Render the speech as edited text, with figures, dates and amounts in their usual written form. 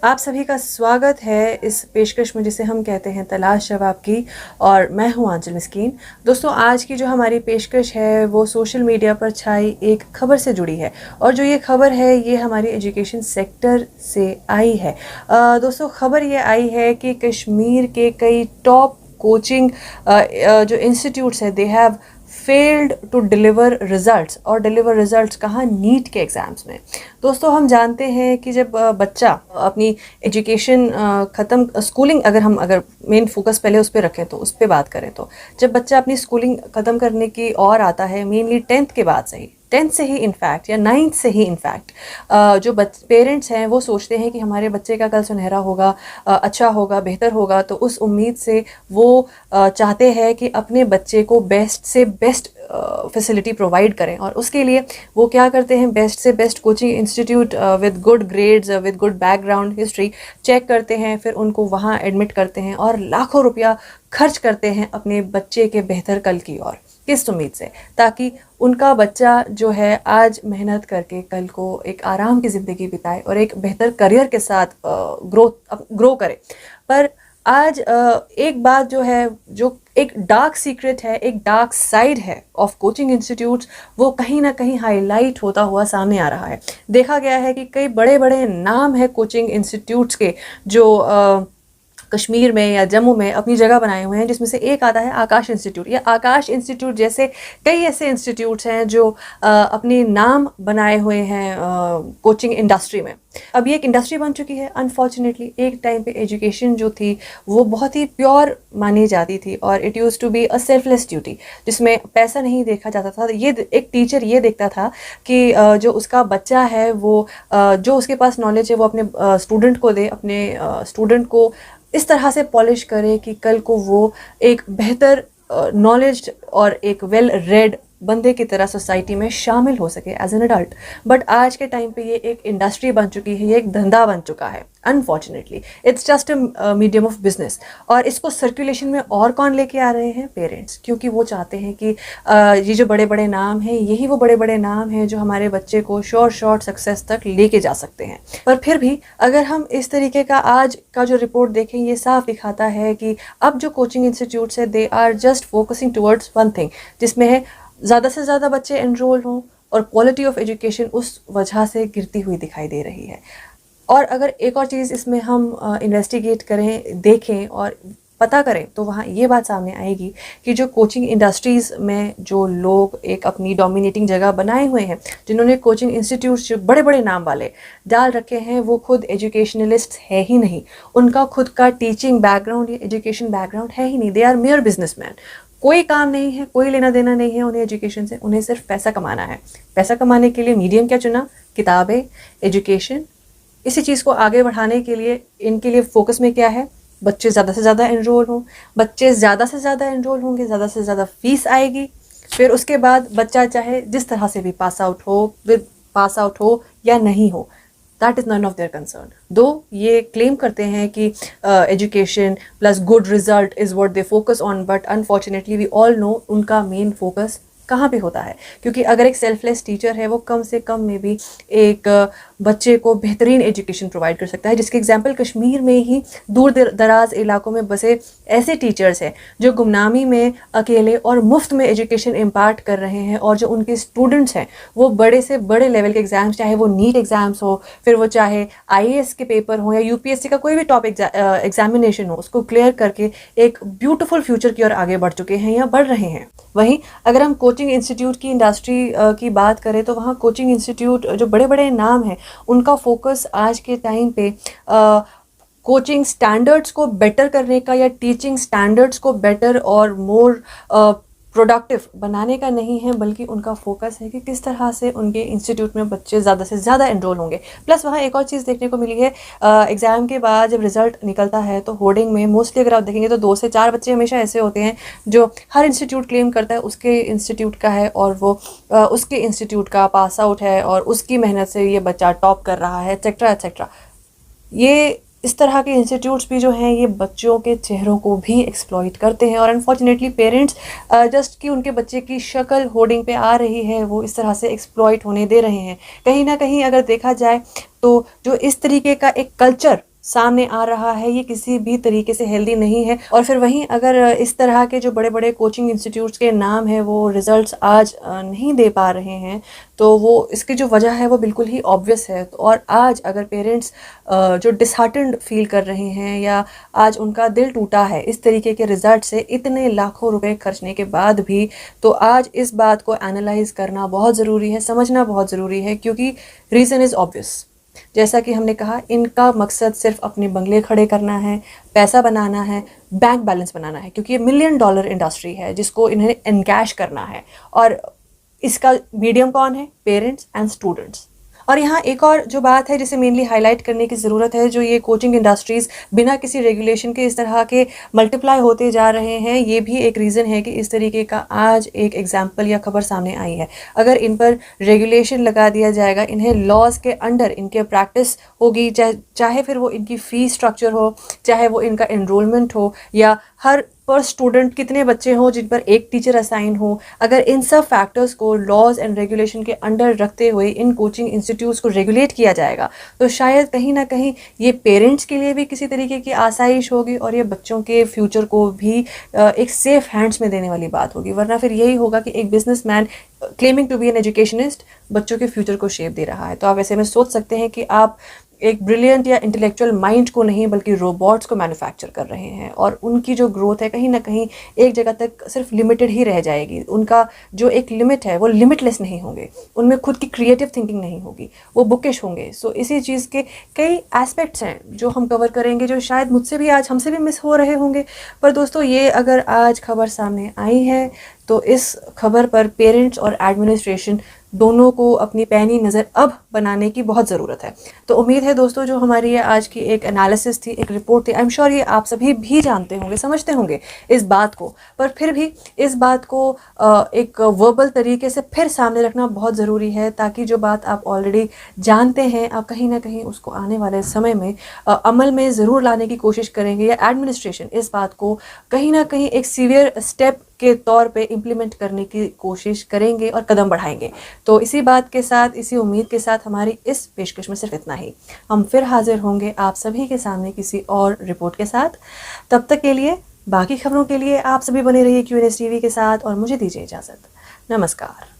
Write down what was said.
आप सभी का स्वागत है इस पेशकश में जिसे हम कहते हैं तलाश जवाब की। और मैं हूं आंचल मिस्कीन। दोस्तों, आज की जो हमारी पेशकश है वो सोशल मीडिया पर छाई एक खबर से जुड़ी है, और जो ये खबर है ये हमारी एजुकेशन सेक्टर से आई है। दोस्तों, खबर ये आई है कि कश्मीर के कई टॉप कोचिंग जो इंस्टीट्यूट्स है they have failed to deliver results. और डिलीवर रिजल्ट्स कहाँ? नीट के एग्ज़ाम्स में। दोस्तों, हम जानते हैं कि जब बच्चा अपनी एजुकेशन ख़त्म, स्कूलिंग अगर मेन फोकस पहले उस पर रखें तो उस पर बात करें, तो जब बच्चा अपनी स्कूलिंग ख़त्म करने की और आता है, मेनली 10th के बाद से ही, 10th से ही इनफैक्ट या 9th से ही इनफैक्ट, जो पेरेंट्स हैं वो सोचते हैं कि हमारे बच्चे का कल सुनहरा होगा, अच्छा होगा, बेहतर होगा। तो उस उम्मीद से वो चाहते हैं कि अपने बच्चे को बेस्ट से बेस्ट फैसिलिटी प्रोवाइड करें, और उसके लिए वो क्या करते हैं, बेस्ट से best coaching institute with good grades, with good background history check करते हैं, फिर उनको वहाँ एडमिट करते हैं और लाखों रुपया खर्च करते हैं अपने बच्चे के बेहतर कल की ओर। किस उम्मीद से? ताकि उनका बच्चा जो है आज मेहनत करके कल को एक आराम की ज़िंदगी बिताए और एक बेहतर करियर के साथ ग्रो करे। पर आज एक बात जो है, जो एक डार्क सीक्रेट है, एक डार्क साइड है ऑफ कोचिंग इंस्टीट्यूट्स, वो कहीं ना कहीं हाईलाइट होता हुआ सामने आ रहा है। देखा गया है कि कई बड़े बड़े नाम है कोचिंग इंस्टीट्यूट्स के जो कश्मीर में या जम्मू में अपनी जगह बनाए हुए हैं, जिसमें से एक आता है आकाश इंस्टीट्यूट। या आकाश इंस्टीट्यूट जैसे कई ऐसे इंस्टीट्यूट्स हैं जो अपने नाम बनाए हुए हैं कोचिंग इंडस्ट्री में। अब ये एक इंडस्ट्री बन चुकी है अनफॉर्चुनेटली। एक टाइम पे एजुकेशन जो थी वो बहुत ही प्योर मानी जाती थी, और it use to be a selfless duty, जिसमें पैसा नहीं देखा जाता था। ये एक टीचर ये देखता था कि जो उसका बच्चा है वो जो उसके पास नॉलेज है वो अपने स्टूडेंट को दे, अपने स्टूडेंट को इस तरह से पॉलिश करे कि कल को वो एक बेहतर नॉलेज और एक वेल रेड बंदे की तरह सोसाइटी में शामिल हो सके एज एन अडल्ट। बट आज के टाइम पे ये एक इंडस्ट्री बन चुकी है, ये एक धंधा बन चुका है। Unfortunately it's just a medium of business. और इसको सर्कुलेशन में और कौन लेके आ रहे हैं? पेरेंट्स, क्योंकि वो चाहते हैं कि ये जो बड़े बड़े नाम हैं, यही वो बड़े बड़े नाम हैं जो हमारे बच्चे को शॉर्ट सक्सेस तक लेके जा सकते हैं। पर फिर भी अगर हम इस तरीके का आज का जो रिपोर्ट देखें, ये साफ दिखाता है कि अब जो कोचिंग इंस्टीट्यूट्स है they are just focusing towards one thing, जिसमें है ज़्यादा से ज़्यादा बच्चे एनरोल हों, और क्वालिटी ऑफ एजुकेशन उस वजह से गिरती हुई दिखाई दे रही है। और अगर एक और चीज़ इसमें हम इन्वेस्टिगेट करें, देखें और पता करें, तो वहाँ ये बात सामने आएगी कि जो कोचिंग इंडस्ट्रीज़ में जो लोग एक अपनी डोमिनेटिंग जगह बनाए हुए हैं, जिन्होंने कोचिंग इंस्टीट्यूट्स जो बड़े बड़े नाम वाले डाल रखे हैं, वो खुद एजुकेशनलिस्ट है ही नहीं। उनका खुद का टीचिंग बैकग्राउंड या एजुकेशन बैकग्राउंड है ही नहीं। They are mere businessman. कोई काम नहीं है, कोई लेना देना नहीं है उन्हें एजुकेशन से। उन्हें सिर्फ पैसा कमाना है। पैसा कमाने के लिए मीडियम क्या चुना? किताबें, एजुकेशन। इसी चीज़ को आगे बढ़ाने के लिए इनके लिए फोकस में क्या है? बच्चे ज़्यादा से ज़्यादा एनरोल हों। बच्चे ज़्यादा से ज़्यादा एनरोल होंगे, ज़्यादा से ज़्यादा फीस आएगी। फिर उसके बाद बच्चा चाहे जिस तरह से भी पास आउट हो या नहीं हो, that is none of their concern. Though ये क्लेम करते हैं कि education plus good result is what they focus on, but unfortunately we all know उनका मेन फोकस कहाँ पे होता है। क्योंकि अगर एक सेल्फलेस टीचर है, वो कम से कम में भी एक बच्चे को बेहतरीन एजुकेशन प्रोवाइड कर सकता है, जिसके एग्जांपल कश्मीर में ही दूर दराज इलाकों में बसे ऐसे टीचर्स हैं जो गुमनामी में अकेले और मुफ्त में एजुकेशन इम्पार्ट कर रहे हैं, और जो उनके स्टूडेंट्स हैं वो बड़े से बड़े लेवल के एग्ज़ाम्स, चाहे वो नीट एग्ज़ाम्स हो, फिर वो चाहे IAS के पेपर हो या UPSC का कोई भी टॉप एग्जामिनेशन हो, उसको क्लियर करके एक ब्यूटीफुल फ्यूचर की ओर आगे बढ़ चुके हैं या बढ़ रहे हैं। वहीं अगर हम कोचिंग इंस्टीट्यूट की इंडस्ट्री की बात करें, तो वहाँ कोचिंग इंस्टीट्यूट जो बड़े बड़े नाम हैं, उनका फोकस आज के टाइम पे कोचिंग स्टैंडर्ड्स को बेटर करने का या टीचिंग स्टैंडर्ड्स को बेटर और मोर प्रोडक्टिव बनाने का नहीं है, बल्कि उनका फोकस है कि किस तरह से उनके इंस्टीट्यूट में बच्चे ज़्यादा से ज़्यादा एनरोल होंगे। प्लस वहाँ एक और चीज़ देखने को मिली है, एग्ज़ाम के बाद जब रिज़ल्ट निकलता है तो होर्डिंग में मोस्टली अगर आप देखेंगे तो 2 से 4 बच्चे हमेशा ऐसे होते हैं जो हर इंस्टीट्यूट क्लेम करता है उसके इंस्टीट्यूट का है, और वो उसके इंस्टीट्यूट का पास आउट है और उसकी मेहनत से ये बच्चा टॉप कर रहा है, एक्सेट्रा एक्सेट्रा। ये इस तरह के इंस्टीट्यूट्स भी जो हैं ये बच्चों के चेहरों को भी एक्सप्लॉइट करते हैं, और अनफॉर्चुनेटली पेरेंट्स जस्ट कि उनके बच्चे की शक्ल होर्डिंग पे आ रही है वो इस तरह से एक्सप्लॉइट होने दे रहे हैं। कहीं ना कहीं अगर देखा जाए तो जो इस तरीके का एक कल्चर सामने आ रहा है ये किसी भी तरीके से हेल्दी नहीं है। और फिर वहीं अगर इस तरह के जो बड़े बड़े कोचिंग इंस्टीट्यूट्स के नाम है वो रिजल्ट्स आज नहीं दे पा रहे हैं, तो वो इसकी जो वजह है वो बिल्कुल ही ऑब्वियस है। तो और आज अगर पेरेंट्स जो डिसहार्टेंड फील कर रहे हैं या आज उनका दिल टूटा है इस तरीके के रिजल्ट से इतने लाखों रुपए खर्चने के बाद भी, तो आज इस बात को एनालाइज करना बहुत ज़रूरी है, समझना बहुत ज़रूरी है, क्योंकि रीज़न इज़ ऑब्वियस। जैसा कि हमने कहा, इनका मकसद सिर्फ अपने बंगले खड़े करना है, पैसा बनाना है, बैंक बैलेंस बनाना है, क्योंकि ये $1 मिलियन इंडस्ट्री है जिसको इन्हें एनकैश करना है। और इसका मीडियम कौन है? Parents and students. और यहाँ एक और जो बात है जिसे मेनली हाईलाइट करने की ज़रूरत है, जो ये कोचिंग इंडस्ट्रीज़ बिना किसी रेगुलेशन के इस तरह के मल्टीप्लाई होते जा रहे हैं, ये भी एक रीज़न है कि इस तरीके का आज एक एग्जाम्पल या खबर सामने आई है। अगर इन पर रेगुलेशन लगा दिया जाएगा, इन्हें लॉज के अंडर इनके प्रैक्टिस होगी, चाहे फिर वो इनकी फ़ीस स्ट्रक्चर हो, चाहे वो इनका एनरोलमेंट हो, या हर पर स्टूडेंट कितने बच्चे हों जिन पर एक टीचर असाइन हो, अगर इन सब फैक्टर्स को लॉज एंड रेगुलेशन के अंडर रखते हुए इन कोचिंग इंस्टीट्यूट्स को रेगुलेट किया जाएगा, तो शायद कहीं ना कहीं ये पेरेंट्स के लिए भी किसी तरीके की आसाइश होगी और ये बच्चों के फ्यूचर को भी एक सेफ हैंड्स में देने वाली बात होगी। वरना फिर यही होगा कि एक businessman claiming to be an educationist बच्चों के फ्यूचर को शेप दे रहा है। तो आप ऐसे में सोच सकते हैं कि आप एक ब्रिलियंट या इंटेलेक्चुअल माइंड को नहीं बल्कि रोबोट्स को मैन्युफैक्चर कर रहे हैं, और उनकी जो ग्रोथ है कहीं ना कहीं एक जगह तक सिर्फ लिमिटेड ही रह जाएगी। उनका जो एक लिमिट है वो लिमिटलेस नहीं होंगे, उनमें खुद की क्रिएटिव थिंकिंग नहीं होगी, वो बुकिश होंगे। सो इसी चीज़ के कई एस्पेक्ट्स हैं जो हम कवर करेंगे, जो शायद मुझसे भी आज हमसे भी मिस हो रहे होंगे। पर दोस्तों, ये अगर आज खबर सामने आई है तो इस खबर पर पेरेंट्स और एडमिनिस्ट्रेशन दोनों को अपनी पैनी नज़र अब बनाने की बहुत ज़रूरत है। तो उम्मीद है दोस्तों, जो हमारी ये आज की एक एनालिसिस थी, एक रिपोर्ट थी, आई एम श्योर ये आप सभी भी जानते होंगे, समझते होंगे इस बात को, पर फिर भी इस बात को एक वर्बल तरीके से फिर सामने रखना बहुत ज़रूरी है, ताकि जो बात आप ऑलरेडी जानते हैं आप कहीं ना कहीं उसको आने वाले समय में अमल में ज़रूर लाने की कोशिश करेंगे, या एडमिनिस्ट्रेशन इस बात को कहीं ना कहीं एक सीवियर स्टेप के तौर पे इम्प्लीमेंट करने की कोशिश करेंगे और कदम बढ़ाएंगे। तो इसी बात के साथ, इसी उम्मीद के साथ हमारी इस पेशकश में सिर्फ इतना ही। हम फिर हाजिर होंगे आप सभी के सामने किसी और रिपोर्ट के साथ। तब तक के लिए, बाकी खबरों के लिए आप सभी बने रहिए QNS TV के साथ, और मुझे दीजिए इजाज़त। नमस्कार।